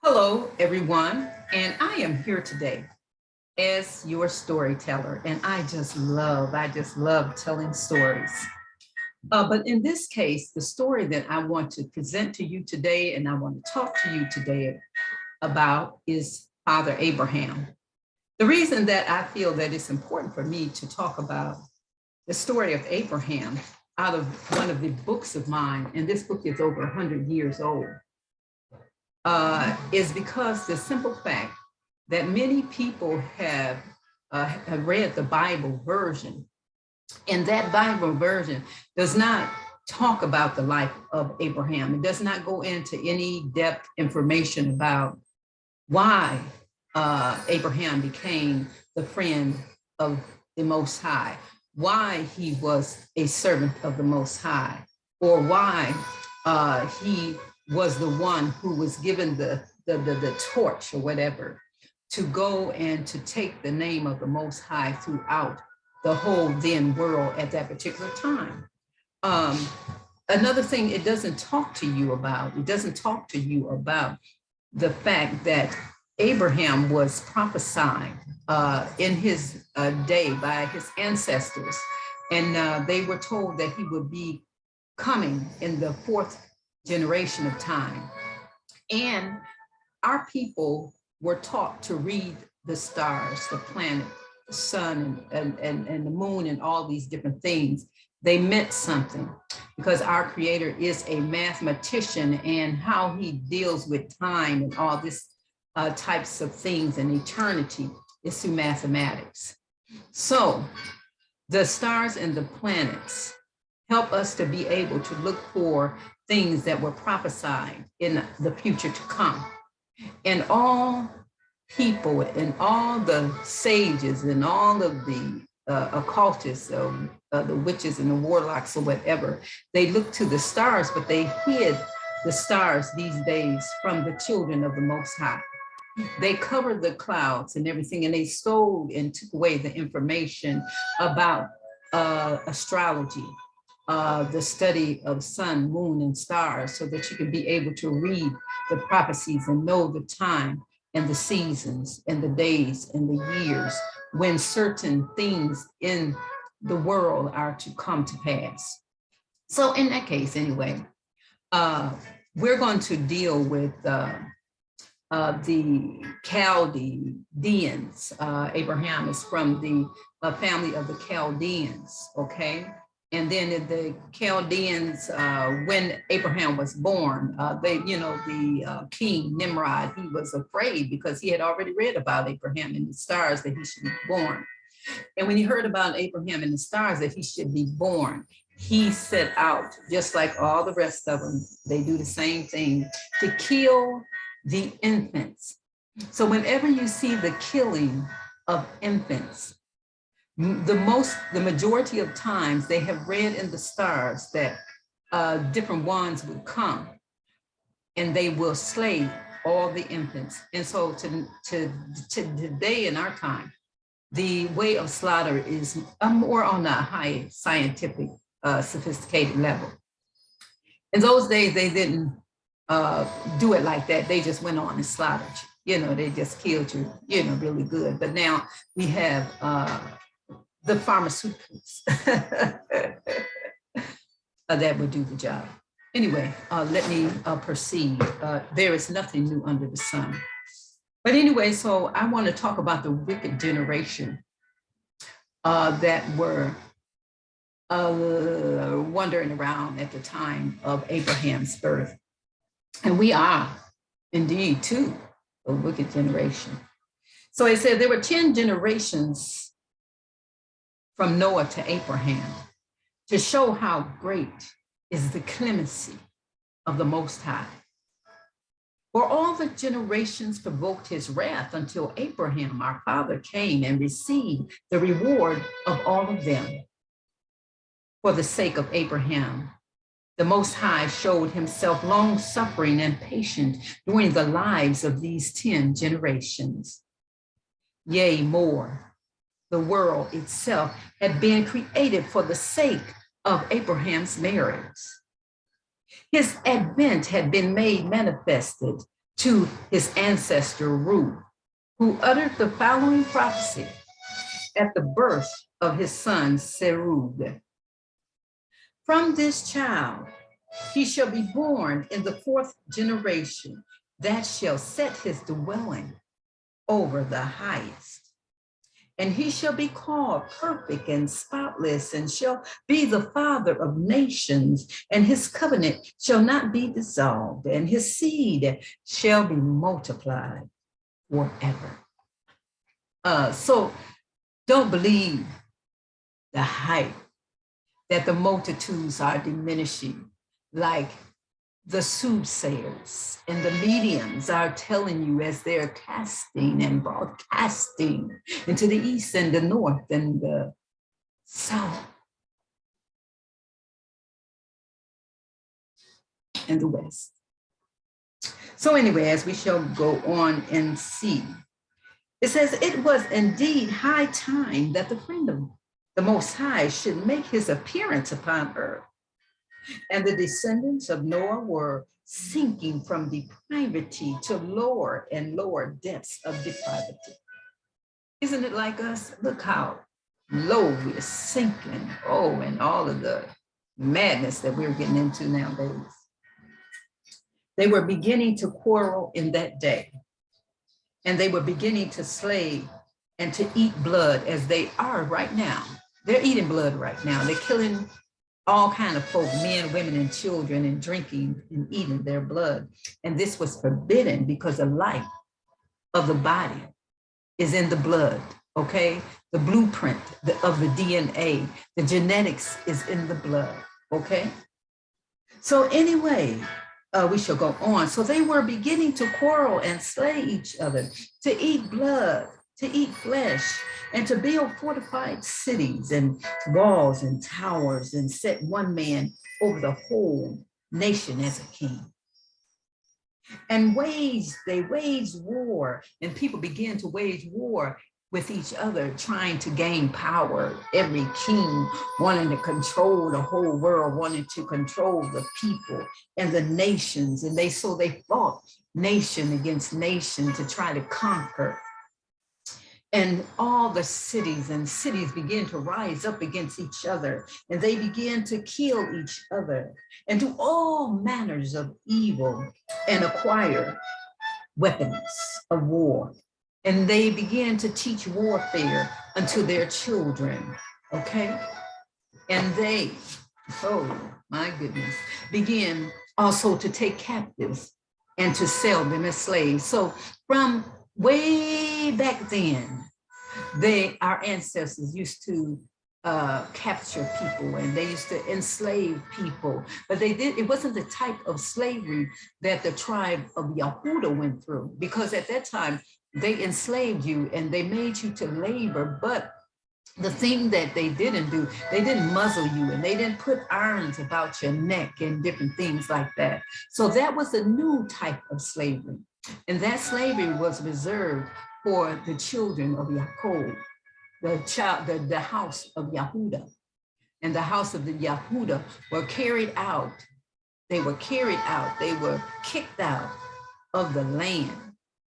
Hello, everyone, and I am here today as your storyteller, and I just love telling stories. But in this case, the story that I want to present to you today and I want to talk to you today about is Father Abraham. The reason that I feel that it's important for me to talk about the story of Abraham out of one of the books of mine, and this book is over 100 years old, is because the simple fact that many people have read the Bible version, and that Bible version does not talk about the life of Abraham. It does not go into any depth information about why Abraham became the friend of the Most High, why he was a servant of the Most High, or why he was the one who was given the torch or whatever to go and to take the name of the Most High throughout the whole then world at that particular time. Another thing it doesn't talk to you about the fact that Abraham was prophesied in his day by his ancestors, and they were told that he would be coming in the fourth generation of time. And our people were taught to read the stars, the planet, the sun, and the moon, and all these different things. They meant something because our Creator is a mathematician, and how he deals with time and all this types of things and eternity is through mathematics. So the stars and the planets help us to be able to look for things that were prophesied in the future to come. And all people and all the sages and all of the occultists, the witches and the warlocks or whatever, they looked to the stars, but they hid the stars these days from the children of the Most High. They covered the clouds and everything, and they stole and took away the information about astrology, the study of sun, moon, and stars, so that you can be able to read the prophecies and know the time and the seasons and the days and the years when certain things in the world are to come to pass. So in that case, anyway, we're going to deal with the Chaldeans. Abraham is from the family of the Chaldeans, okay? And then the Chaldeans, when Abraham was born, the king Nimrod, he was afraid because he had already read about Abraham in the stars that he should be born. And when he heard about Abraham in the stars that he should be born, he set out, just like all the rest of them, they do the same thing, to kill the infants. So whenever you see the killing of infants, the majority of times they have read in the stars that different ones would come and they will slay all the infants. And so to today in our time, the way of slaughter is more on a high scientific, sophisticated level. In those days, they didn't do it like that. They just went on and slaughtered you. They just killed you, really good. But now we have the pharmaceuticals that would do the job. Anyway, let me proceed. There is nothing new under the sun. But anyway, so I want to talk about the wicked generation that were wandering around at the time of Abraham's birth. And we are indeed too a wicked generation. So it said there were 10 generations from Noah to Abraham to show how great is the clemency of the Most High. For all the generations provoked his wrath until Abraham, our father, came and received the reward of all of them. For the sake of Abraham, the Most High showed himself long-suffering and patient during the lives of these 10 generations. Yea, more, the world itself had been created for the sake of Abraham's merits. His advent had been made manifested to his ancestor Ruth, who uttered the following prophecy at the birth of his son Serug. From this child he shall be born in the fourth generation, that shall set his dwelling over the highest. And he shall be called perfect and spotless, and shall be the father of nations, and his covenant shall not be dissolved, and his seed shall be multiplied forever. So don't believe the hype that the multitudes are diminishing, like the soothsayers and the mediums are telling you as they're casting and broadcasting into the east and the north and the south and the west. So anyway, as we shall go on and see, it says, it was indeed high time that the friend of the Most High should make his appearance upon earth. And the descendants of Noah were sinking from depravity to lower and lower depths of depravity. Isn't it like us? Look how low we're sinking. Oh, and all of the madness that we're getting into nowadays. They were beginning to quarrel in that day. And they were beginning to slay and to eat blood as they are right now. They're eating blood right now. They're killing all kind of folk, men, women, and children, and drinking and eating their blood. And this was forbidden because the life of the body is in the blood, okay? The blueprint of the DNA, the genetics is in the blood, okay? So anyway, we shall go on. So they were beginning to quarrel and slay each other, to eat blood, to eat flesh, and to build fortified cities and walls and towers, and set one man over the whole nation as a king. And they waged war, and people began to wage war with each other, trying to gain power. Every king wanting to control the whole world, wanting to control the people and the nations. And so they fought nation against nation to try to conquer. And all the cities began to rise up against each other, and they began to kill each other and do all manners of evil and acquire weapons of war. And they began to teach warfare unto their children, okay? And they, oh my goodness, began also to take captives and to sell them as slaves. So from way back then, our ancestors used to capture people, and they used to enslave people, but it wasn't the type of slavery that the tribe of Yahuda went through, because at that time they enslaved you and they made you to labor. But the thing that they didn't do, they didn't muzzle you, and they didn't put irons about your neck and different things like that. So that was a new type of slavery. And that slavery was reserved for the children of Yaakov, the house of Yahuda. And the house of the Yahuda were carried out. They were carried out. They were kicked out of the land.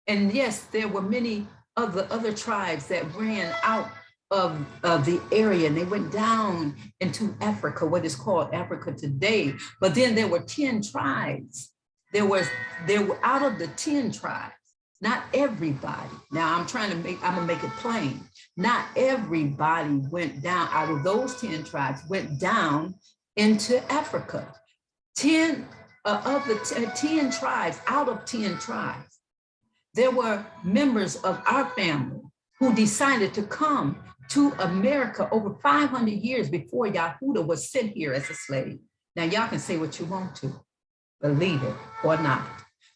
And yes, there were many of the other tribes that ran out of the area, and they went down into Africa, what is called Africa today. But then there were 10 tribes. There were out of the 10 tribes, not everybody. Now I'm gonna make it plain. Not everybody went down out of those 10 tribes, went down into Africa. 10 of the 10 tribes, out of 10 tribes, there were members of our family who decided to come to America over 500 years before Yahuda was sent here as a slave. Now y'all can say what you want to, believe it or not.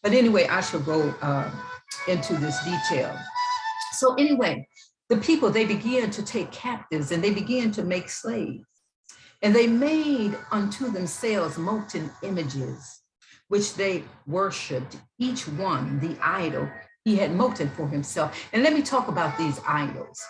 But anyway, I shall go into this detail. So anyway, the people, they began to take captives and they began to make slaves. And they made unto themselves molten images, which they worshiped, each one the idol he had molten for himself. And let me talk about these idols.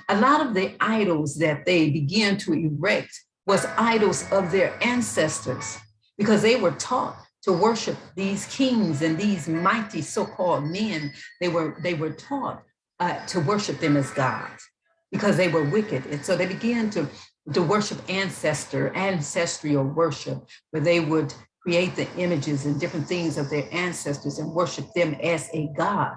A lot of the idols that they began to erect was idols of their ancestors, because they were taught to worship these kings and these mighty so-called men. They were taught to worship them as gods because they were wicked. And so they began to worship ancestral worship, where they would create the images and different things of their ancestors and worship them as a god.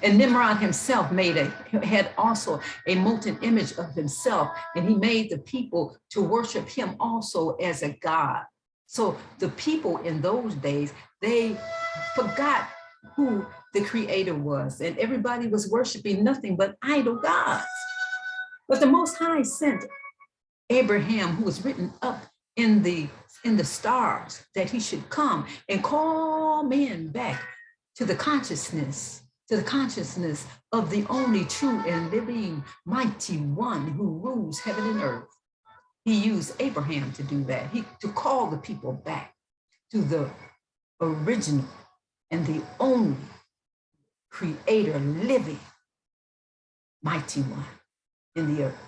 And Nimrod himself had also a molten image of himself, and he made the people to worship him also as a god. So the people in those days, they forgot who the creator was, and everybody was worshiping nothing but idol gods. But the Most High sent Abraham, who was written up in the stars, that he should come and call men back to the consciousness of the only true and living mighty one who rules heaven and earth. He used Abraham to do that, to call the people back to the original and the only creator, living mighty one in the earth.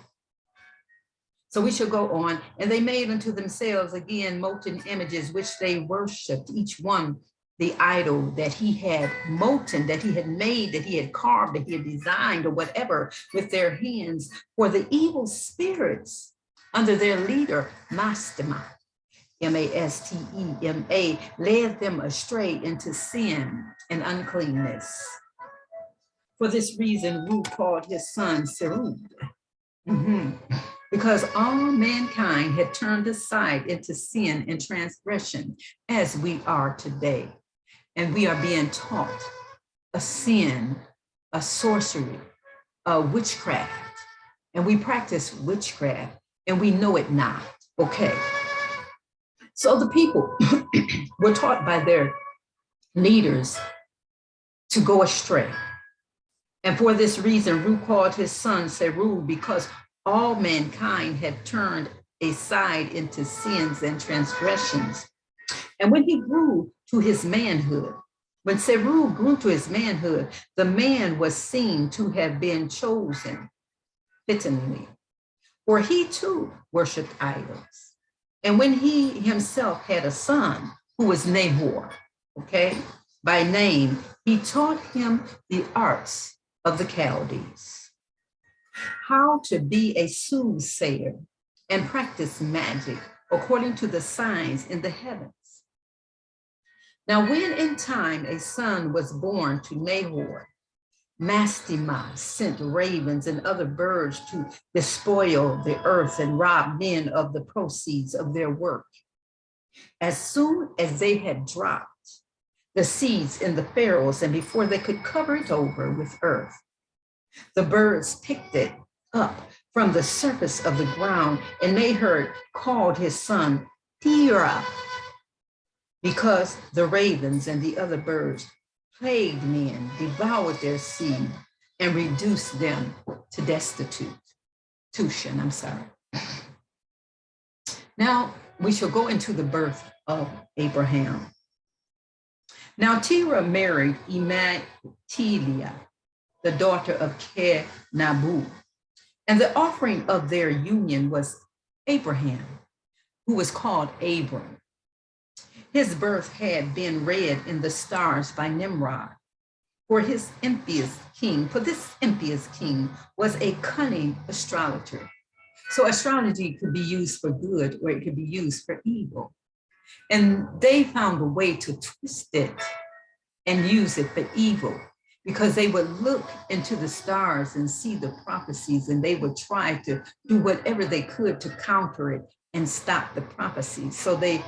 So we shall go on. And they made unto themselves again molten images, which they worshiped, each one the idol that he had molten, that he had made, that he had carved, that he had designed, or whatever, with their hands. For the evil spirits under their leader, Mastema, Mastema, led them astray into sin and uncleanness. For this reason, Ru called his son Serug. Because all mankind had turned aside into sin and transgression, as we are today. And we are being taught a sin, a sorcery, a witchcraft. And we practice witchcraft and we know it not. Okay. So the people were taught by their leaders to go astray. And for this reason, Ru called his son Serug, because all mankind had turned aside into sins and transgressions. And when he grew to his manhood, when Serug grew to his manhood, the man was seen to have been chosen fittingly, for he too worshiped idols. And when he himself had a son who was Nahor, by name, he taught him the arts of the Chaldees, how to be a soothsayer and practice magic according to the signs in the heavens. Now, when in time a son was born to Nahor, Mastema sent ravens and other birds to despoil the earth and rob men of the proceeds of their work. As soon as they had dropped the seeds in the furrows, and before they could cover it over with earth, the birds picked it up from the surface of the ground, and Nahor called his son Terah, because the ravens and the other birds plagued men, devoured their seed, and reduced them to destitution. Now we shall go into the birth of Abraham. Now Terah married Ematilia, the daughter of Kenabu, and the offering of their union was Abraham, who was called Abram. His birth had been read in the stars by Nimrod, for this impious king was a cunning astrologer. So astrology could be used for good or it could be used for evil. And they found a way to twist it and use it for evil, because they would look into the stars and see the prophecies, and they would try to do whatever they could to counter it and stop the prophecies. So they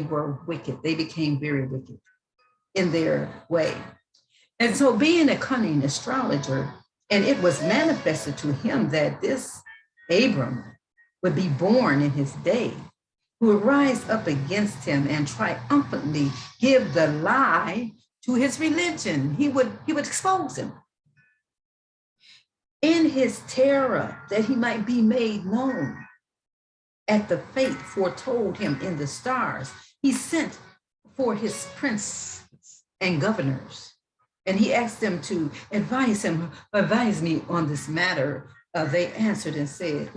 were wicked. They became very wicked in their way. And so being a cunning astrologer, and it was manifested to him that this Abram would be born in his day, who would rise up against him and triumphantly give the lie to his religion. He would expose him. In his terror that he might be made known at the fate foretold him in the stars, he sent for his princes and governors, and he asked them to advise me on this matter. They answered and said,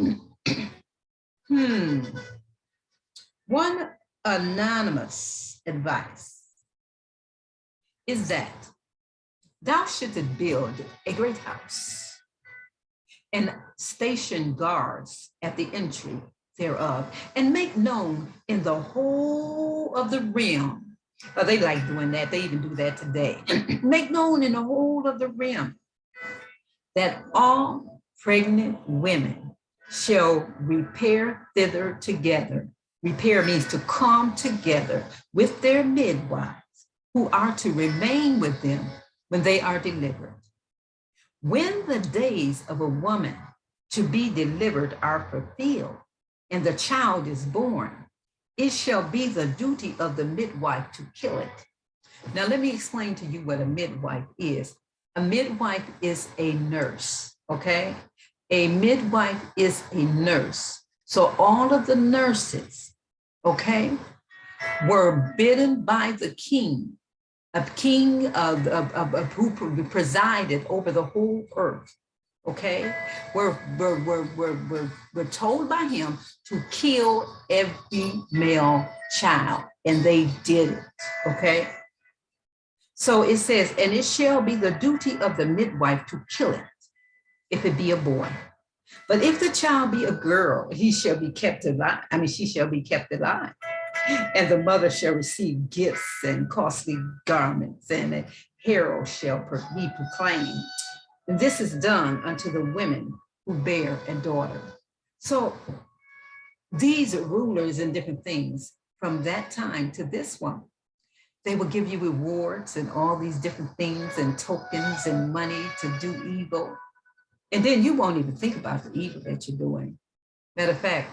one anonymous advice is that thou shouldst build a great house and station guards at the entry thereof, and make known in the whole of the realm. They like doing that. They even do that today. Make known in the whole of the realm that all pregnant women shall repair thither together. Repair means to come together with their midwives, who are to remain with them when they are delivered. When the days of a woman to be delivered are fulfilled, and the child is born, it shall be the duty of the midwife to kill it. Now, let me explain to you what a midwife is. A midwife is a nurse, okay? A midwife is a nurse. So all of the nurses, okay, were bidden by the king, a king who presided over the whole earth, okay, were told by him to kill every male child, and they did it, okay? So it says, and it shall be the duty of the midwife to kill it, if it be a boy. But if the child be a girl, he shall be kept alive. I mean, she shall be kept alive. And the mother shall receive gifts and costly garments, and a herald shall be proclaimed. And this is done unto the women who bear a daughter. So these rulers and different things from that time to this one, they will give you rewards and all these different things and tokens and money to do evil. And then you won't even think about the evil that you're doing. Matter of fact,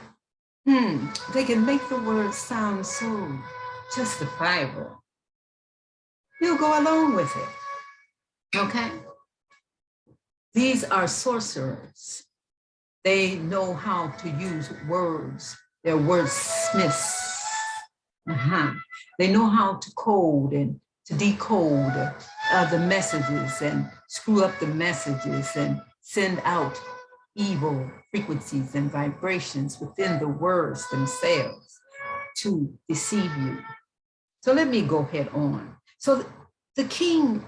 they can make the word sound so justifiable. You'll go along with it, okay? These are sorcerers. They know how to use words. They're wordsmiths. They know how to code and to decode the messages and screw up the messages and send out evil frequencies and vibrations within the words themselves to deceive you. So let me go ahead on. So the king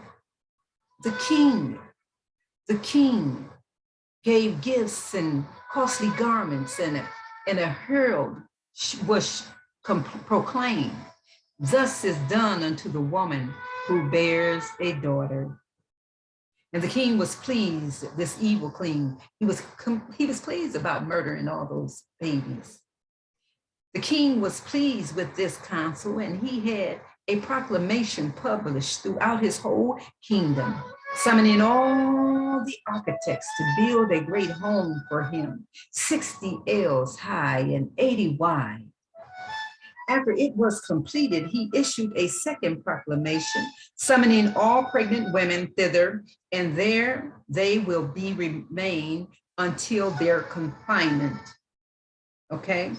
gave gifts and costly garments, and a herald was proclaimed. Thus is done unto the woman who bears a daughter. And the king was pleased, this evil king, he was pleased about murdering all those babies. The king was pleased with this counsel, and he had a proclamation published throughout his whole kingdom, summoning all the architects to build a great home for him, 60 ells high and 80 wide. After it was completed, he issued a second proclamation, summoning all pregnant women thither, and there they will remain until their confinement. Okay?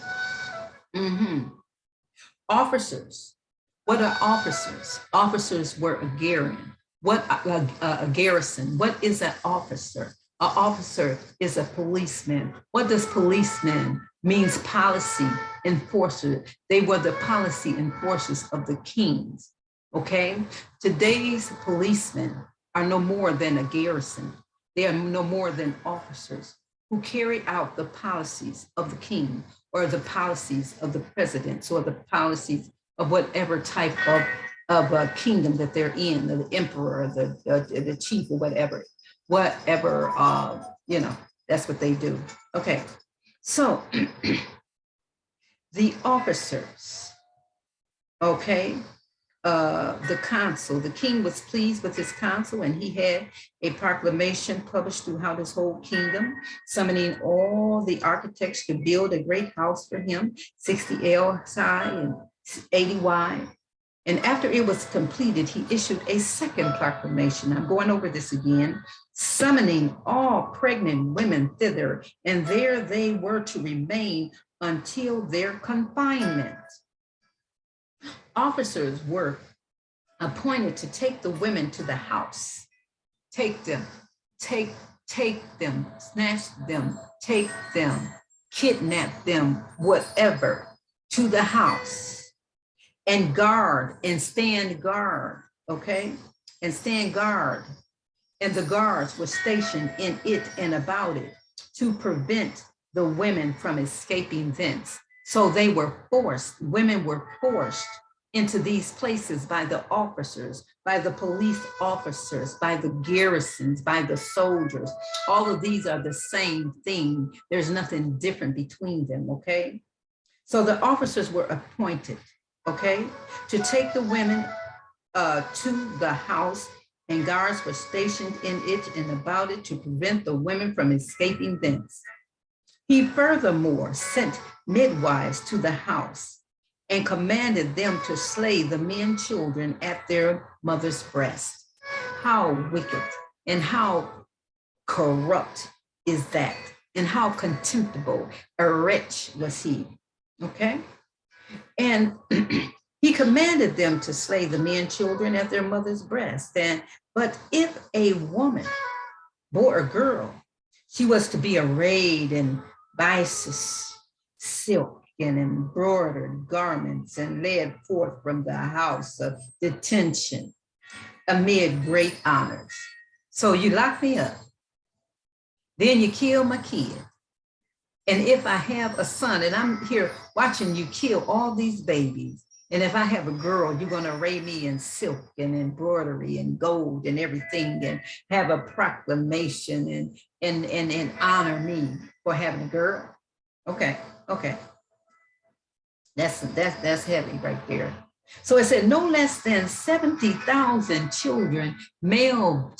Officers. What are officers? Officers were a garrison. What a garrison? What is an officer? An officer is a policeman. What does policeman means? Policy enforcer. They were the policy enforcers of the kings. Okay. Today's policemen are no more than a garrison. They are no more than officers who carry out the policies of the king, or the policies of the presidents, or the policies of whatever type of a kingdom that they're in, the emperor, the chief, or whatever, that's what they do. Okay, so the officers, okay, the council, the king was pleased with his council, and he had a proclamation published throughout his whole kingdom, summoning all the architects to build a great house for him, 60 ells high and 80 wide. And after it was completed, he issued a second proclamation. I'm going over this again, summoning all pregnant women thither, and there they were to remain until their confinement. Officers were appointed to take the women to the house, take them, snatch them, take them, kidnap them, whatever, to the house. and guard and stand guard, okay? And stand guard. And the guards were stationed in it and about it to prevent the women from escaping thence. So they were forced, women were forced into these places by the officers, by the police officers, by the garrisons, by the soldiers. All of these are the same thing. There's nothing different between them, okay? So the officers were appointed, okay, to take the women to the house, and guards were stationed in it and about it to prevent the women from escaping thence. He furthermore sent midwives to the house and commanded them to slay the men children at their mother's breast. How wicked and how corrupt is that, and how contemptible a wretch was he, okay? And he commanded them to slay the men children at their mother's breast. But if a woman bore a girl, she was to be arrayed in byssus, silk, and embroidered garments, and led forth from the house of detention amid great honors. So you lock me up, then you kill my kid. And if I have a son, and I'm here watching you kill all these babies, and if I have a girl, you're gonna array me in silk and embroidery and gold and everything, and have a proclamation and honor me for having a girl. Okay. That's heavy right there. So it said no less than 70,000 children, male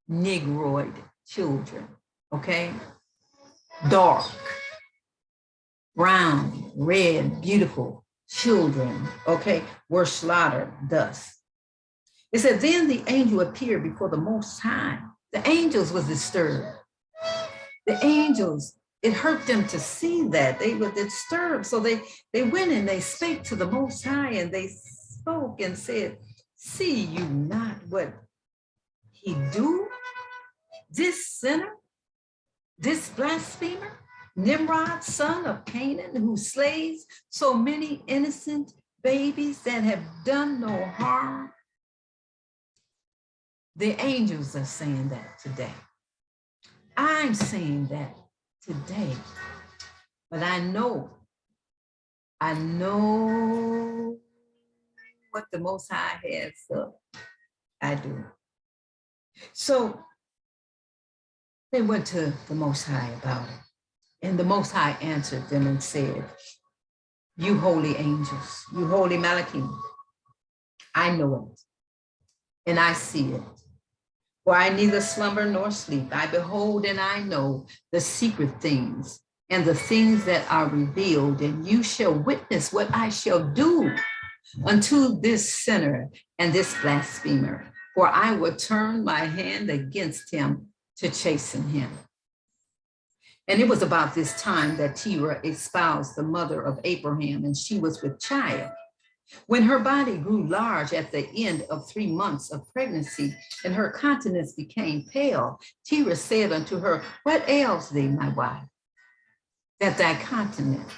Negroid children, okay? Dark, brown, red, beautiful children, okay, were slaughtered thus. It said, then the angel appeared before the Most High. The angels was disturbed. The angels, it hurt them to see that. They were disturbed. So they went and they spake to the Most High, and they spoke and said, see you not what he do? This sinner, this blasphemer, Nimrod, son of Canaan, who slays so many innocent babies that have done no harm. The angels are saying that today. I'm saying that today. But I know what the Most High has, so I do. So they went to the Most High about it. And the Most High answered them and said, you holy angels, you holy Malachim, I know it, and I see it. For I neither slumber nor sleep. I behold and I know the secret things and the things that are revealed, and you shall witness what I shall do unto this sinner and this blasphemer. For I will turn my hand against him to chasten him. And it was about this time that Terah espoused the mother of Abraham, and she was with child. When her body grew large at the end of 3 months of pregnancy, and her countenance became pale, Terah said unto her, what ails thee, my wife, that thy countenance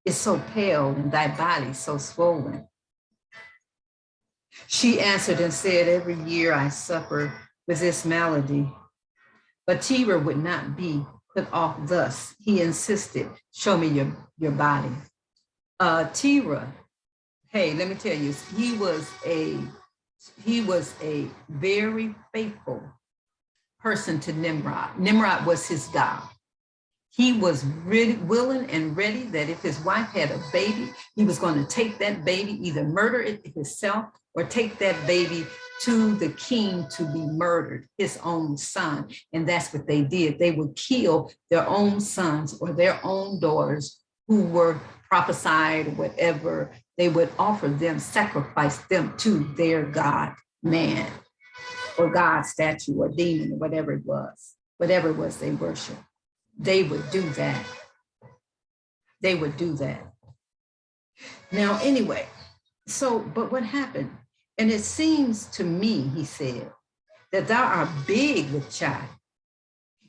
is so pale and thy body so swollen? She answered and said, every year I suffer with this malady. But Terah would not be put off thus. He insisted, show me your body. Terah, hey, let me tell you, he was a very faithful person to Nimrod. Nimrod was his God. He was really willing and ready that if his wife had a baby, he was going to take that baby, either murder it himself or take that baby to the king to be murdered, his own son. And that's what they did. They would kill their own sons or their own daughters who were prophesied or whatever. They would offer them, sacrifice them to their God, man, or God statue or demon or whatever it was they worship. They would do that. They would do that. Now, anyway, so, but what happened? And it seems to me, he said, that thou art big with child.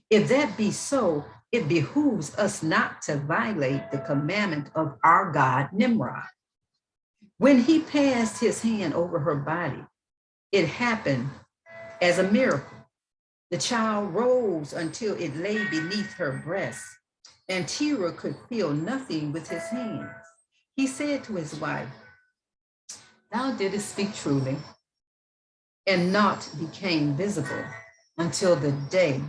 If that be so, it behooves us not to violate the commandment of our God, Nimrod. When he passed his hand over her body, it happened as a miracle. The child rose until it lay beneath her breast, and Terah could feel nothing with his hands. He said to his wife, "Thou didst speak truly," and naught became visible until the day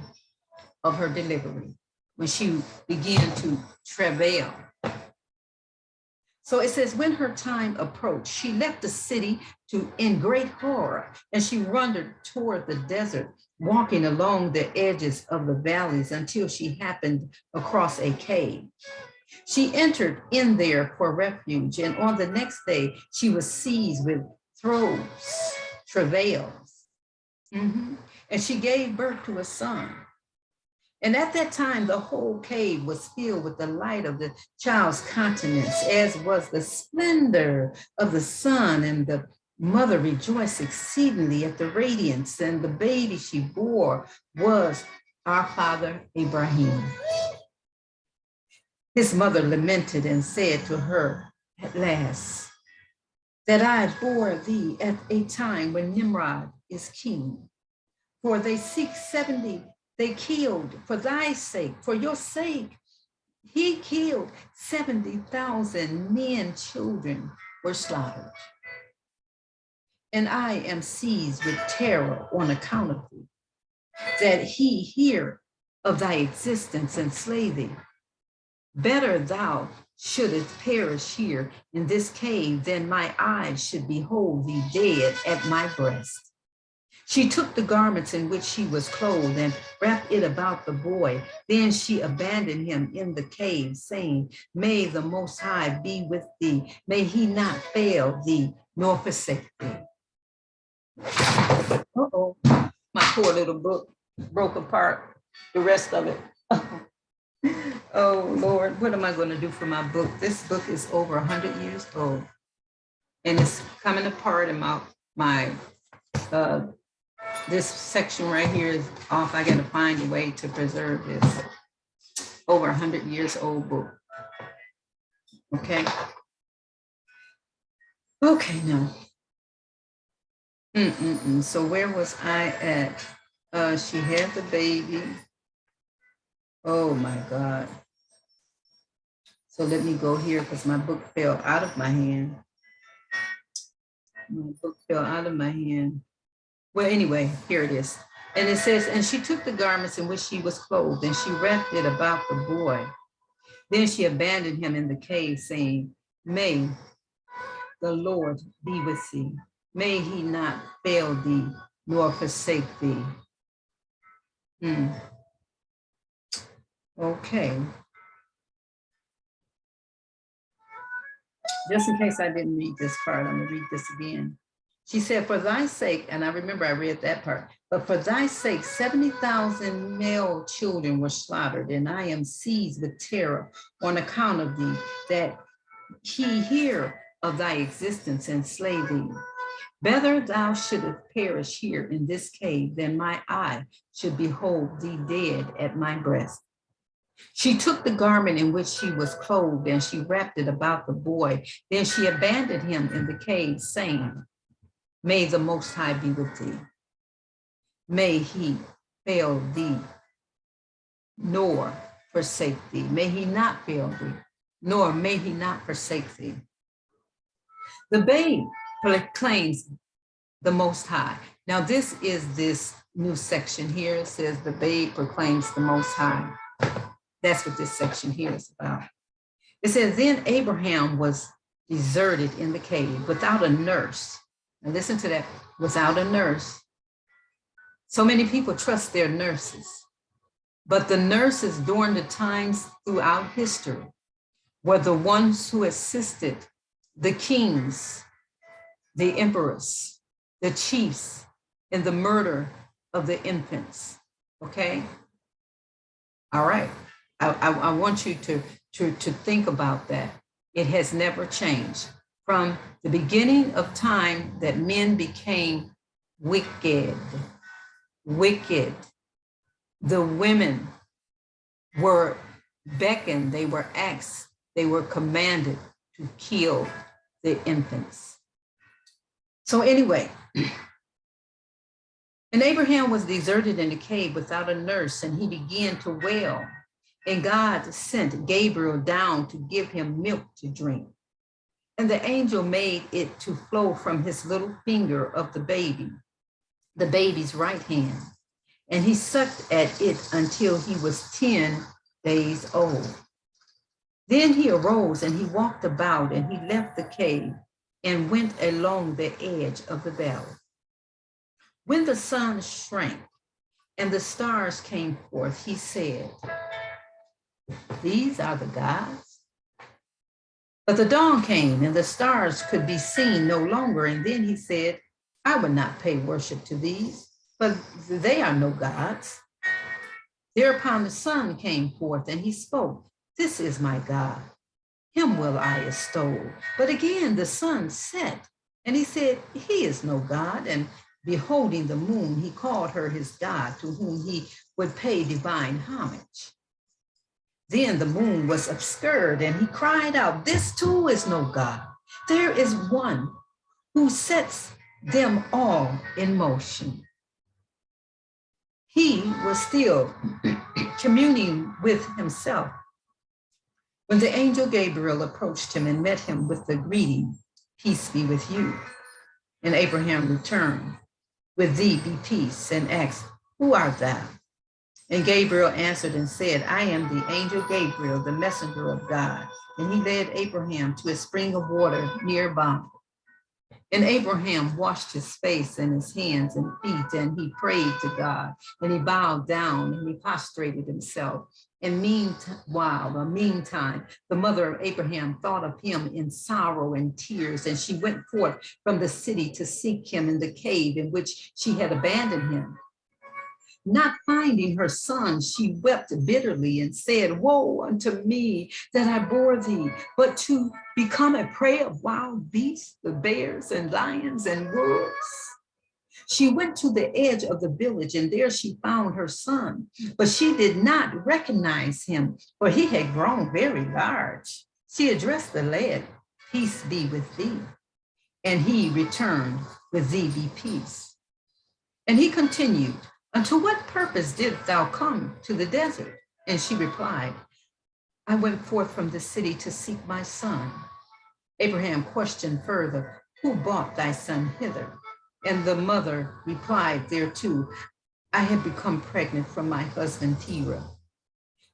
of her delivery, when she began to travail. So it says, when her time approached, she left the city in great horror, and she wandered toward the desert, walking along the edges of the valleys until she happened across a cave. She entered in there for refuge, and on the next day, she was seized with travails, and she gave birth to a son. And at that time, the whole cave was filled with the light of the child's countenance, as was the splendor of the sun. And the mother rejoiced exceedingly at the radiance, and the baby she bore was our father Abraham. His mother lamented and said to her, "At last, that I bore thee at a time when Nimrod is king. For they seek 70, they killed for thy sake, for your sake. He killed 70,000 men, children were slaughtered. And I am seized with terror on account of thee, that he hear of thy existence and slay thee. Better thou shouldest perish here in this cave than my eyes should behold thee dead at my breast." She took the garments in which she was clothed and wrapped it about the boy. Then she abandoned him in the cave, saying, "May the Most High be with thee. May he not fail thee nor forsake thee." Uh-oh, my poor little book broke apart, the rest of it. Oh, Lord, what am I going to do for my book? This book is over 100 years old, and it's coming apart, and this section right here is off. I got to find a way to preserve this over 100 years old book. Okay. Okay, now. So where was I at? She had the baby. Oh my God. So let me go here because my book fell out of my hand. My book fell out of my hand. Well, anyway, here it is. And it says, and she took the garments in which she was clothed, and she wrapped it about the boy. Then she abandoned him in the cave, saying, "May the Lord be with thee. May he not fail thee nor forsake thee." Okay. Just in case I didn't read this part, I'm going to read this again. She said, "For thy sake," and I remember I read that part, "but for thy sake, 70,000 male children were slaughtered, and I am seized with terror on account of thee, that he hear of thy existence and slay thee. Better thou shouldest perish here in this cave than my eye should behold thee dead at my breast." She took the garment in which she was clothed, and she wrapped it about the boy. Then she abandoned him in the cave, saying, "May the Most High be with thee. May he fail thee, nor forsake thee. May he not fail thee, nor may he not forsake thee." The babe proclaims the Most High. Now this is this new section here. It says the babe proclaims the Most High. That's what this section here is about. It says, then Abraham was deserted in the cave without a nurse. And listen to that, without a nurse. So many people trust their nurses, but the nurses during the times throughout history were the ones who assisted the kings, the emperors, the chiefs in the murder of the infants, okay? All right, I want you to think about that. It has never changed. From the beginning of time that men became wicked, the women were beckoned, they were asked, they were commanded to kill the infants. So anyway, and Abraham was deserted in a cave without a nurse, and he began to wail. And God sent Gabriel down to give him milk to drink. And the angel made it to flow from his little finger of the baby's right hand. And he sucked at it until he was 10 days old. Then he arose and he walked about, and he left the cave and went along the edge of the valley. When the sun shrank and the stars came forth, he said, "These are the gods." But the dawn came and the stars could be seen no longer. And then he said, "I would not pay worship to these, but they are no gods." Thereupon the sun came forth and he spoke, "This is my God, him will I extol." But again the sun set, and he said, "He is no God." And beholding the moon, he called her his God, to whom he would pay divine homage. Then the moon was obscured, and he cried out, "This too is no God. There is one who sets them all in motion." He was still communing with himself when the angel Gabriel approached him and met him with the greeting, "Peace be with you." And Abraham returned, "With thee be peace," and asked, "Who art thou?" And Gabriel answered and said, "I am the angel Gabriel, the messenger of God." And he led Abraham to a spring of water nearby. And Abraham washed his face and his hands and feet, and he prayed to God, and he bowed down and he prostrated himself. And meantime, the mother of Abraham thought of him in sorrow and tears, and she went forth from the city to seek him in the cave in which she had abandoned him. Not finding her son, she wept bitterly and said, "Woe unto me that I bore thee, but to become a prey of wild beasts, the bears and lions and wolves." She went to the edge of the village, and there she found her son, but she did not recognize him, for he had grown very large. She addressed the lad, "Peace be with thee." And he returned, "With thee be peace." And he continued, "Unto what purpose didst thou come to the desert?" And she replied, "I went forth from the city to seek my son." Abraham questioned further, "Who brought thy son hither?" And the mother replied thereto, "I had become pregnant from my husband Terah.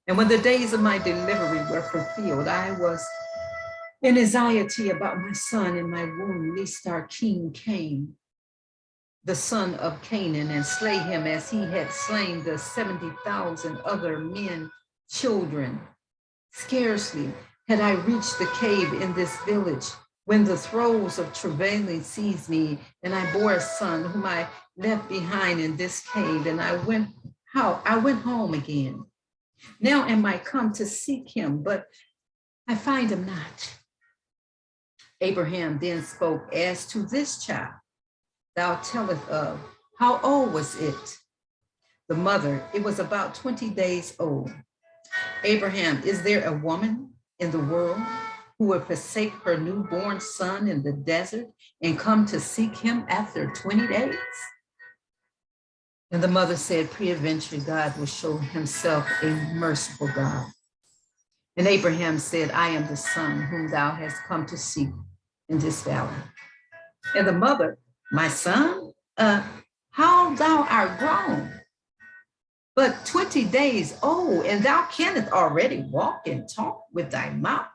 And when the days of my delivery were fulfilled, I was in anxiety about my son in my womb, lest our king came, the son of Canaan, and slay him as he had slain the 70,000 other men, children. Scarcely had I reached the cave in this village when the throes of travailing seized me, and I bore a son whom I left behind in this cave, and I went home again. Now am I come to seek him, but I find him not." Abraham then spoke, "As to this child thou telleth of, how old was it?" The mother, "It was about 20 days old." Abraham, "Is there a woman in the world who would forsake her newborn son in the desert and come to seek him after 20 days? And the mother said, "Peradventure God will show himself a merciful God." And Abraham said, "I am the son whom thou hast come to seek in this valley." And the mother, "My son, how thou art grown, but 20 days old, and thou canst already walk and talk with thy mouth."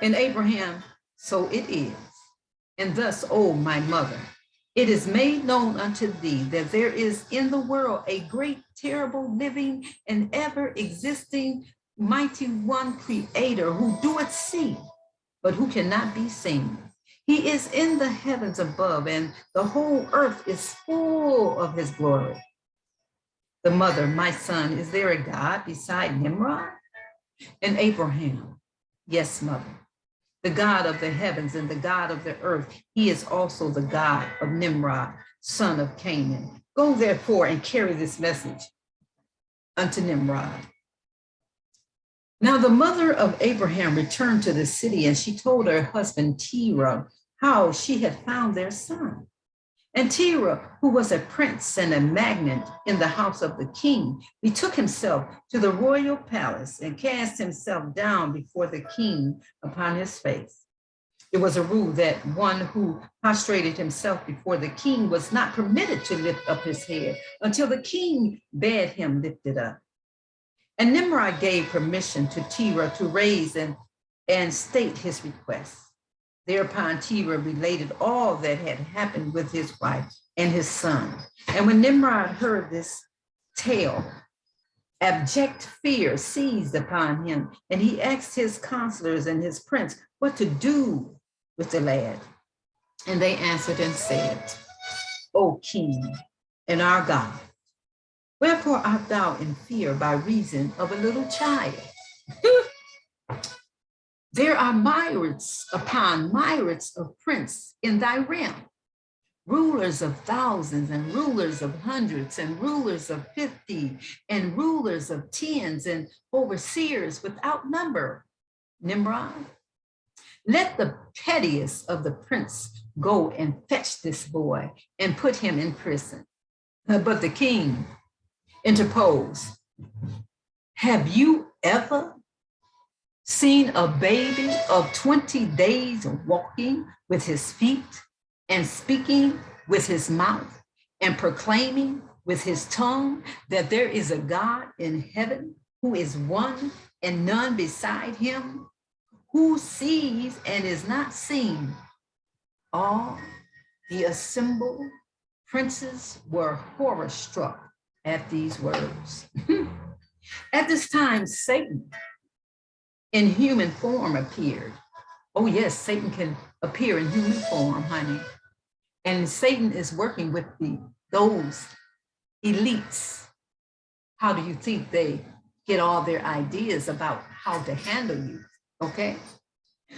And Abraham, "So it is. And thus, O my mother, it is made known unto thee that there is in the world a great, terrible, living, and ever existing mighty one creator who doeth see, but who cannot be seen. He is in the heavens above, and the whole earth is full of his glory." The mother, "My son, is there a God beside Nimrod?" And Abraham, "Yes, mother, the God of the heavens and the God of the earth. He is also the God of Nimrod, son of Canaan. Go therefore and carry this message unto Nimrod, Now the mother of Abraham returned to the city, and she told her husband Terah how she had found their son. And Terah, who was a prince and a magnate in the house of the king, betook himself to the royal palace and cast himself down before the king upon his face. It was a rule that one who prostrated himself before the king was not permitted to lift up his head until the king bade him lift it up. And Nimrod gave permission to Terah to raise and state his request. Thereupon Terah related all that had happened with his wife and his son. And when Nimrod heard this tale, abject fear seized upon him, and he asked his counselors and his prince what to do with the lad. And they answered and said, O king and our God, wherefore art thou in fear by reason of a little child? There are myriads upon myriads of prince in thy realm, rulers of thousands and rulers of hundreds and rulers of 50 and rulers of tens and overseers without number. Nimrod, let the pettiest of the prince go and fetch this boy and put him in prison. But the king interposed. Have you ever seen a baby of 20 days walking with his feet and speaking with his mouth and proclaiming with his tongue that there is a God in heaven who is one and none beside him, who sees and is not seen? All the assembled princes were horror struck at these words. At this time, Satan in human form appeared. Oh yes, Satan can appear in human form, honey. And Satan is working with those elites. How do you think they get all their ideas about how to handle you? Okay.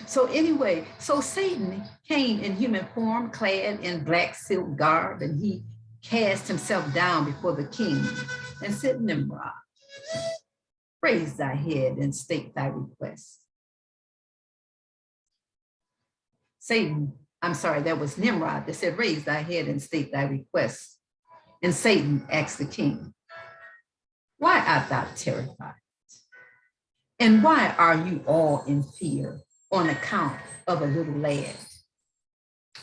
So anyway, so Satan came in human form, clad in black silk garb, and he cast himself down before the king and said, Nimrod, raise thy head and state thy request. Satan, I'm sorry, that was Nimrod that said, raise thy head and state thy request. And Satan asked the king, why art thou terrified? And why are you all in fear on account of a little lad?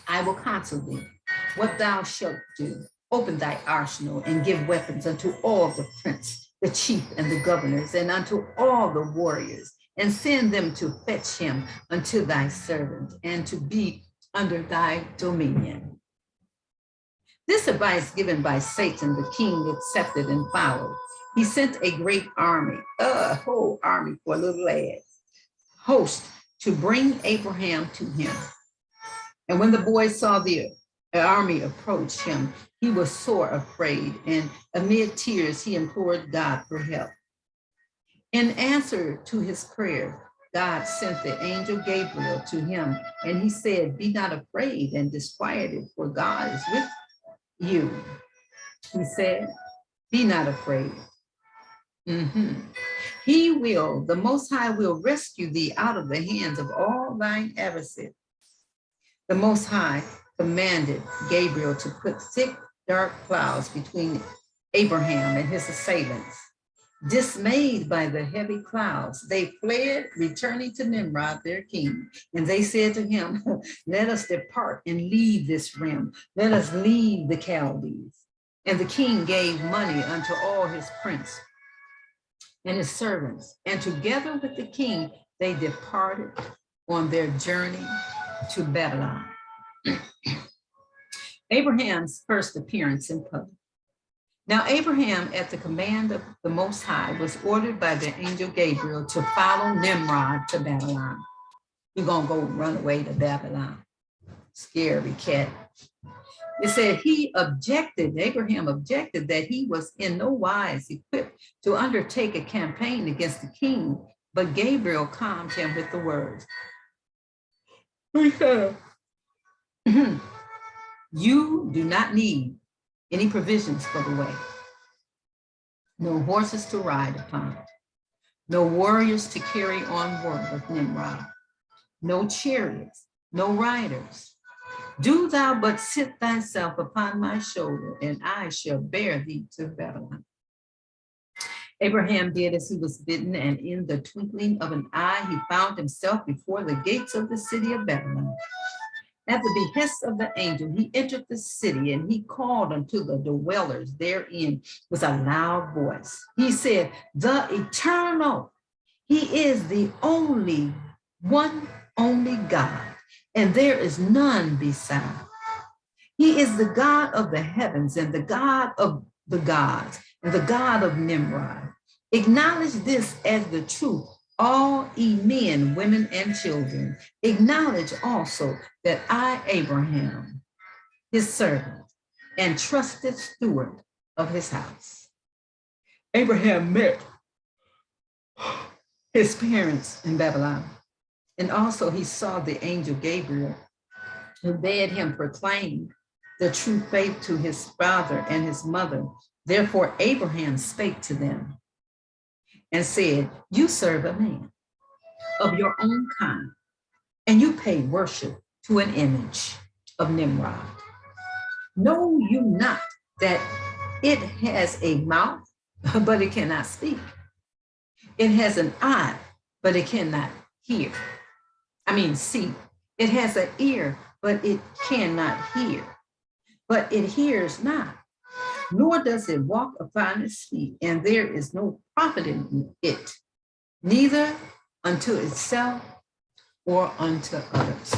I will counsel thee what thou shalt do. Open thy arsenal and give weapons unto all the prince, the chief and the governors, and unto all the warriors, and send them to fetch him unto thy servant and to be under thy dominion. This advice given by Satan, the king accepted and followed. He sent a great army, a whole army for a little lad, host to bring Abraham to him. And when the boy saw the army approach him, he was sore afraid, and amid tears, he implored God for help. In answer to his prayer, God sent the angel Gabriel to him, and he said, be not afraid and disquieted, for God is with you. He said, be not afraid. He will, the Most High will rescue thee out of the hands of all thine adversaries. The Most High commanded Gabriel to put thick, dark clouds between Abraham and his assailants. Dismayed by the heavy clouds, they fled, returning to Nimrod, their king. And they said to him, let us depart and leave this realm. Let us leave the Chaldees. And the king gave money unto all his princes and his servants. And together with the king, they departed on their journey to Babylon. Abraham's first appearance in public. Now Abraham, at the command of the Most High, was ordered by the angel Gabriel to follow Nimrod to Babylon. You're gonna go run away to Babylon. Scary cat. It said Abraham objected that he was in no wise equipped to undertake a campaign against the king, but Gabriel calmed him with the words. He said, you do not need any provisions for the way, no horses to ride upon, no warriors to carry on war with Nimrod, no chariots, no riders. Do thou but sit thyself upon my shoulder, and I shall bear thee to Babylon. Abraham did as he was bidden, and in the twinkling of an eye, he found himself before the gates of the city of Babylon. At the behest of the angel, he entered the city, and he called unto the dwellers therein with a loud voice. He said, the eternal, he is the only one, only God, and there is none beside. He is the God of the heavens and the God of the gods and the God of Nimrod. Acknowledge this as the truth, all ye men, women, and children. Acknowledge also that I, Abraham, his servant, and trusted steward of his house. Abraham met his parents in Babylon, and also he saw the angel Gabriel, who bade him proclaim the true faith to his father and his mother. Therefore, Abraham spake to them and said, you serve a man of your own kind, and you pay worship to an image of Nimrod. Know you not that it has a mouth, but it cannot speak? It has an eye, but it cannot see. It has an ear, but it cannot hear. But it hears not, nor does it walk upon its feet, and there is no profit in it, neither unto itself or unto others.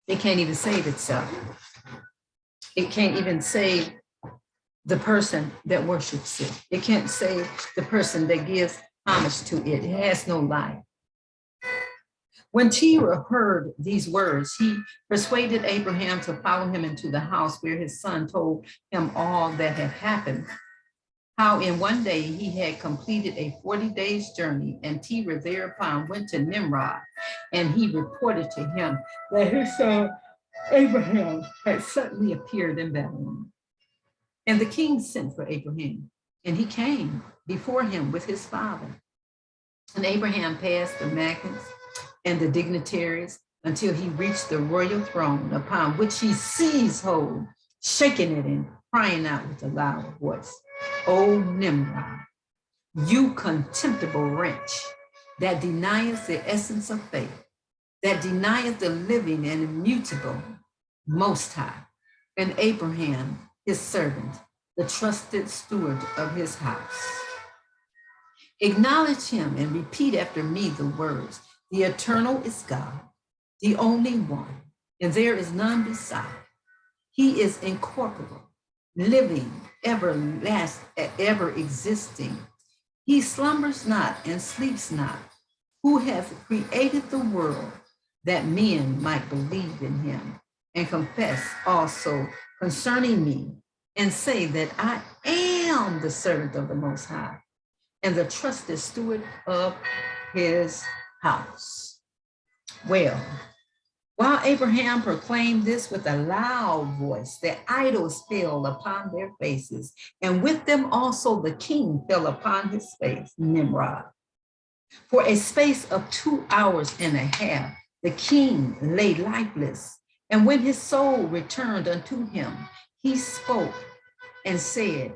It can't even save itself. It can't even save the person that worships it. It can't save the person that gives homage to it. It has no life. When Terah heard these words, he persuaded Abraham to follow him into the house, where his son told him all that had happened, how in one day he had completed a 40 days journey, and Terah thereupon went to Nimrod, and he reported to him that his son Abraham had suddenly appeared in Babylon. And the king sent for Abraham, and he came before him with his father. And Abraham passed the magnates and the dignitaries until he reached the royal throne, upon which he seized hold, shaking it and crying out with a loud voice, O Nimrod, you contemptible wretch, that denieth the essence of faith, that denieth the living and immutable Most High, and Abraham, his servant, the trusted steward of his house. Acknowledge him and repeat after me the words, the eternal is God, the only one, and there is none beside. He is incorporeal, living, ever existing. He slumbers not and sleeps not, who hath created the world that men might believe in him and confess also concerning me and say that I am the servant of the Most High and the trusted steward of his house. Well, while Abraham proclaimed this with a loud voice, the idols fell upon their faces, and with them also the king fell upon his face, Nimrod. For a space of 2 hours and a half, the king lay lifeless, and when his soul returned unto him, he spoke and said,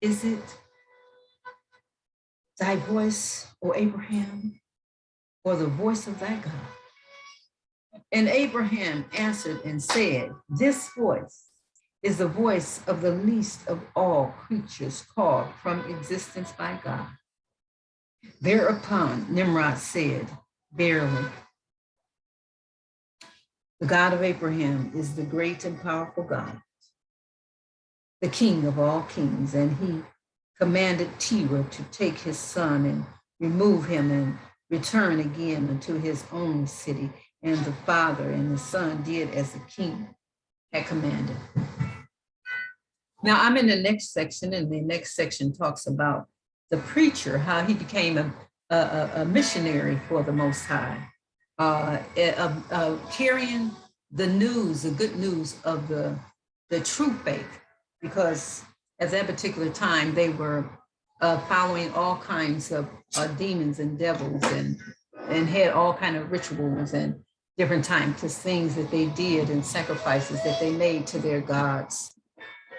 is it thy voice, O Abraham, or the voice of thy God? And Abraham answered and said, this voice is the voice of the least of all creatures called from existence by God. Thereupon Nimrod said, verily, the God of Abraham is the great and powerful God, the King of all kings. And he commanded Terah to take his son and remove him and return again unto his own city. And the father and the son did as the king had commanded. Now I'm in the next section, and the next section talks about the preacher, how he became a missionary for the Most High, carrying the news, the good news of the true faith, because at that particular time they were following all kinds of demons and devils, and had all kind of rituals and different types of things that they did and sacrifices that they made to their gods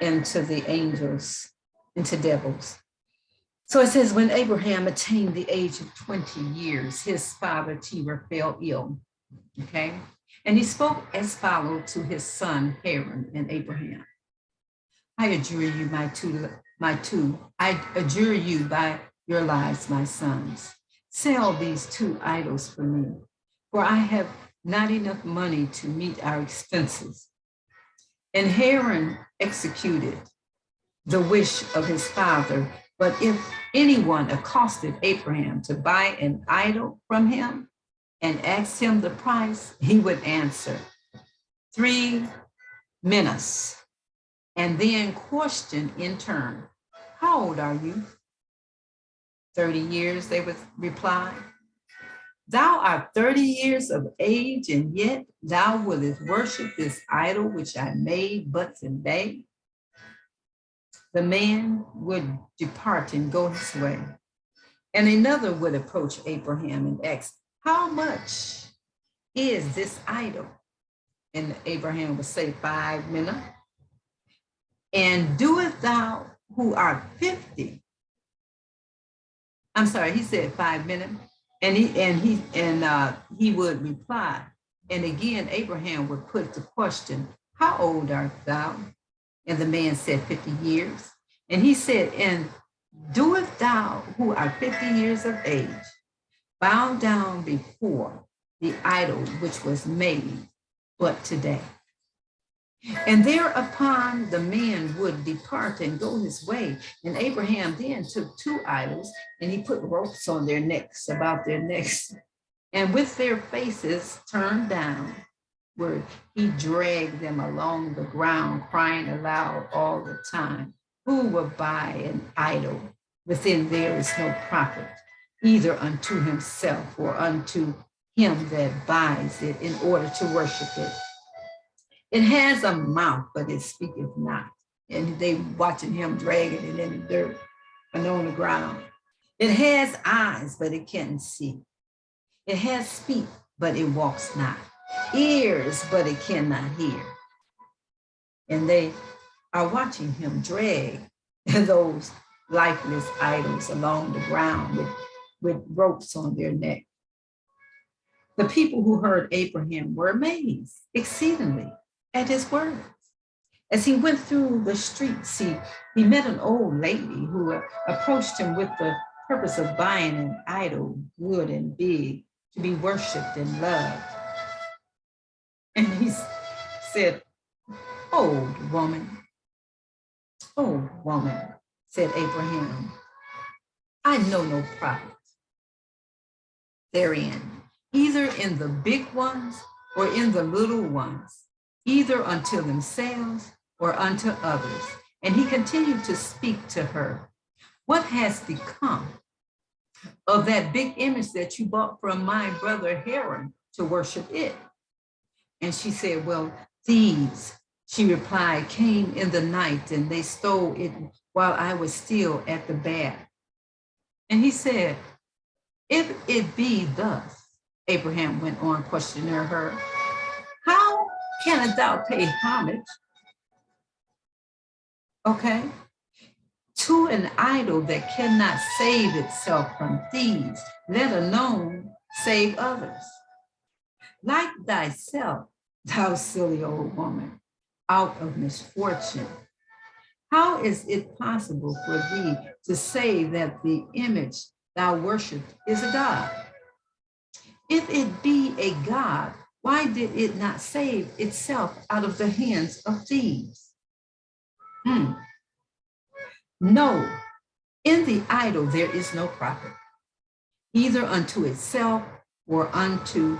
and to the angels and to devils. So it says, when Abraham attained the age of 20 years, his father Terah fell ill. Okay. And he spoke as follows to his son Haran and Abraham. I adjure you, I adjure you by your lives, my sons, sell these two idols for me, for I have not enough money to meet our expenses. And Haran executed the wish of his father. But if anyone accosted Abraham to buy an idol from him and asked him the price, he would answer 3 minas, and then question in turn, how old are you? 30 years, they would reply. Thou art 30 years of age, and yet thou wouldest worship this idol which I made but today. The man would depart and go his way. And another would approach Abraham and ask, how much is this idol? And Abraham would say, 5 minas. And doest thou who art 50? I'm sorry, he said 5 minas. And he would reply. And again, Abraham would put the question, how old art thou? And the man said 50 years. And he said, and doest thou who art 50 years of age, bow down before the idol which was made but today. And thereupon the man would depart and go his way. And Abraham then took 2 idols and he put ropes on their necks, about their necks. And with their faces turned down, where he dragged them along the ground, crying aloud all the time, who will buy an idol within there is no profit, either unto himself or unto him that buys it in order to worship it. It has a mouth, but it speaketh not. And they watching him dragging it in the dirt and on the ground. It has eyes, but it can't see. It has feet, but it walks not. Ears, but it cannot hear. And they are watching him drag those lifeless idols along the ground with ropes on their neck. The people who heard Abraham were amazed exceedingly at his words. As he went through the streets, he met an old lady who approached him with the purpose of buying an idol, good and big, to be worshiped and loved. And he said, old woman, said Abraham, I know no profit therein, either in the big ones or in the little ones, either unto themselves or unto others. And he continued to speak to her. What has become of that big image that you bought from my brother Haran to worship it? And she said, well, thieves, she replied, came in the night and they stole it while I was still at the bath. And he said, if it be thus, Abraham went on questioning her, how canst thou pay homage, okay, to an idol that cannot save itself from thieves, let alone save others? Like thyself, thou silly old woman, out of misfortune, how is it possible for thee to say that the image thou worship is a god? If it be a god, why did it not save itself out of the hands of thieves? No, in the idol there is no profit, either unto itself or unto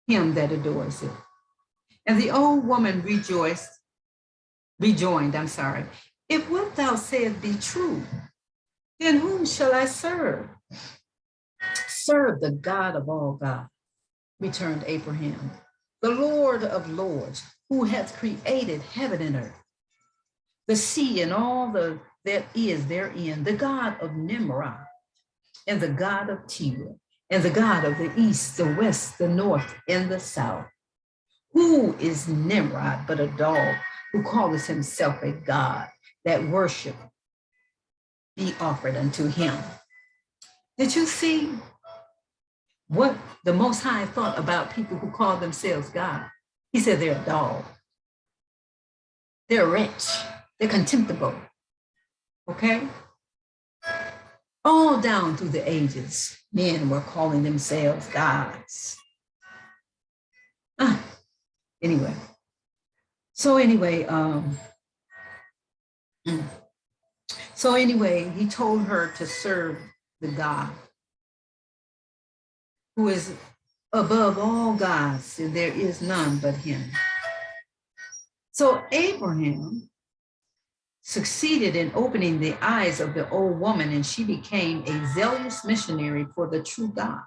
him that adores it. And the old woman rejoined, if what thou sayest be true, then whom shall I serve? Serve the God of all gods, returned Abraham, the Lord of lords, who hath created heaven and earth, the sea and all that is therein the God of Nimrod, and the God of Terah, and the God of the east, the west, the north, and the south. Who is Nimrod but a dog who calls himself a God, that worship be offered unto him? Did you see what the Most High thought about people who call themselves God? He said they're a dog. They're wretch. They're contemptible. Okay? All down through the ages, men were calling themselves gods. Anyway. So anyway, he told her to serve the God who is above all gods, and there is none but him. So Abraham succeeded in opening the eyes of the old woman, and she became a zealous missionary for the true God.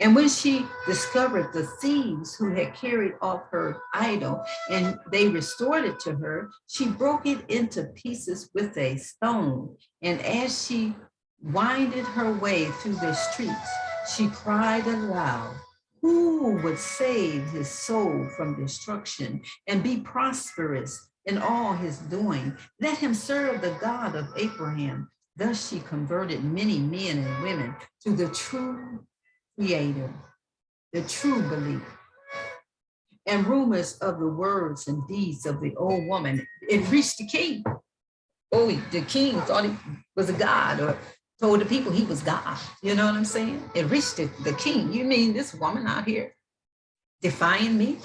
And when she discovered the thieves who had carried off her idol and they restored it to her, she broke it into pieces with a stone. And as she winded her way through the streets, she cried aloud, "Who would save his soul from destruction and be prosperous in all his doing? Let him serve the God of Abraham." Thus she converted many men and women to the true Creator, the true believer. And rumors of the words and deeds of the old woman, it reached the king. Oh, the king thought he was a god, or told the people he was God. You know what I'm saying? It reached the king. You mean this woman out here defying me?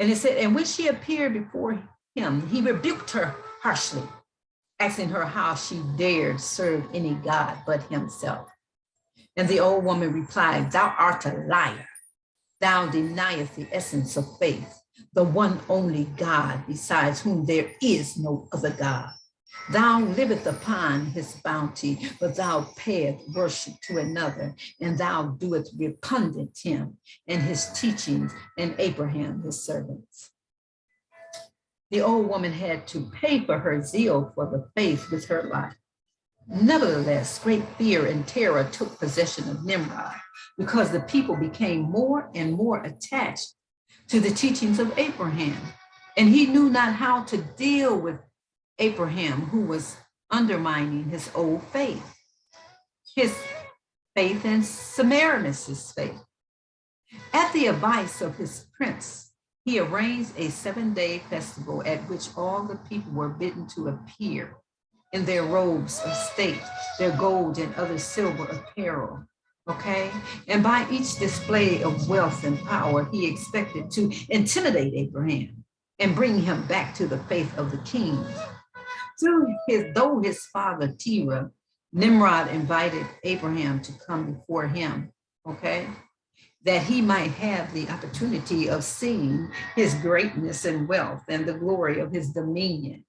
And it said, and when she appeared before him, he rebuked her harshly, asking her how she dared serve any god but himself. And the old woman replied, "Thou art a liar. Thou deniest the essence of faith, the one only God, besides whom there is no other God. Thou livest upon his bounty, but thou payest worship to another, and thou doest repugnant him and his teachings and Abraham his servants." The old woman had to pay for her zeal for the faith with her life. Nevertheless, great fear and terror took possession of Nimrod because the people became more and more attached to the teachings of Abraham. And he knew not how to deal with Abraham, who was undermining his old faith, his faith and Semiramis' faith. At the advice of his prince, he arranged a 7-day festival at which all the people were bidden to appear in their robes of state, their gold and other silver apparel, okay? And by each display of wealth and power, he expected to intimidate Abraham and bring him back to the faith of the king. Though his father Terah, Nimrod invited Abraham to come before him, okay? That he might have the opportunity of seeing his greatness and wealth and the glory of his dominion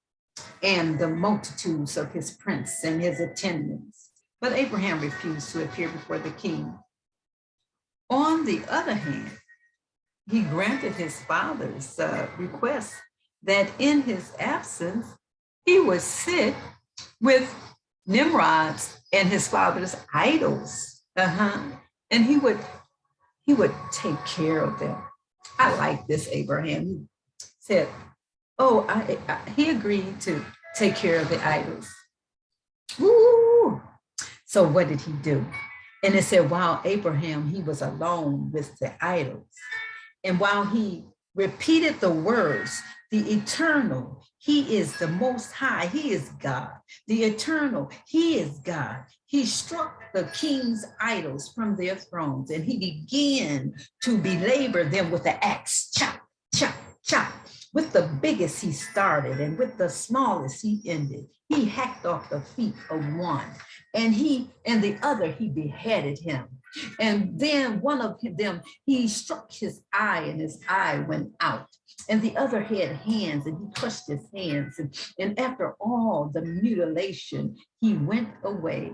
and the multitudes of his prince and his attendants. But Abraham refused to appear before the king. On the other hand, he granted his father's request that in his absence, he would sit with Nimrod's and his father's idols. And he would take care of them. I like this, Abraham. He said, oh, he agreed to take care of the idols. Woo! So what did he do? And it said, while Abraham, he was alone with the idols. And while he repeated the words, the eternal, he is the most high, he is God. The eternal, he is God. He struck the king's idols from their thrones, and he began to belabor them with the axe, chop, chop, chop. With the biggest he started, and with the smallest he ended. He hacked off the feet of one, and the other he beheaded him. And then one of them, he struck his eye, and his eye went out. And the other had hands, and he crushed his hands. And after all the mutilation, he went away,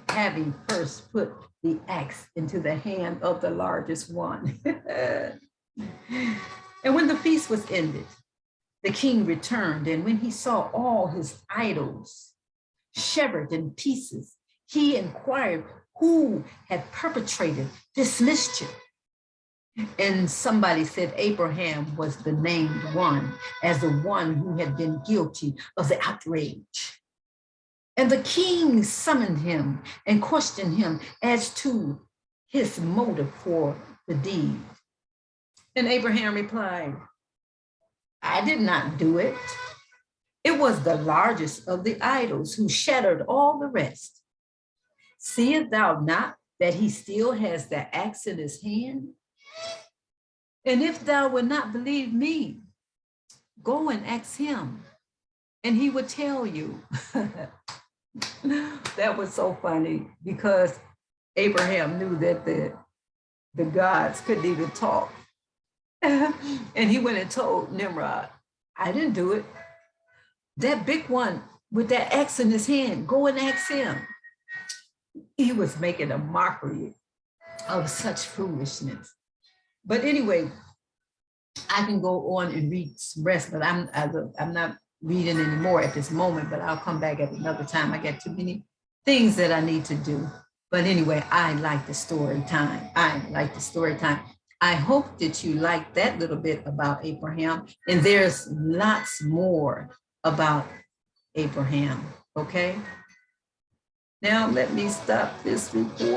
having first put the axe into the hand of the largest one. And when the feast was ended, The king returned, and when he saw all his idols shivered in pieces, he inquired who had perpetrated this mischief. And somebody said Abraham was the named one as the one who had been guilty of the outrage. And the king summoned him and questioned him as to his motive for the deed. And Abraham replied, I did not do it. It was the largest of the idols who shattered all the rest. Seest thou not that he still has the axe in his hand? And if thou would not believe me, go and ask him, and he would tell you. That was so funny because Abraham knew that the gods couldn't even talk. And he went and told Nimrod, I didn't do it. That big one with that axe in his hand, go and ask him. He was making a mockery of such foolishness. But anyway, I can go on and read some rest, but I'm not reading anymore at this moment, but I'll come back at another time. I got too many things that I need to do. But anyway, I like the story time. I hope that you like that little bit about Abraham, and there's lots more about Abraham, okay? Now let me stop this recording.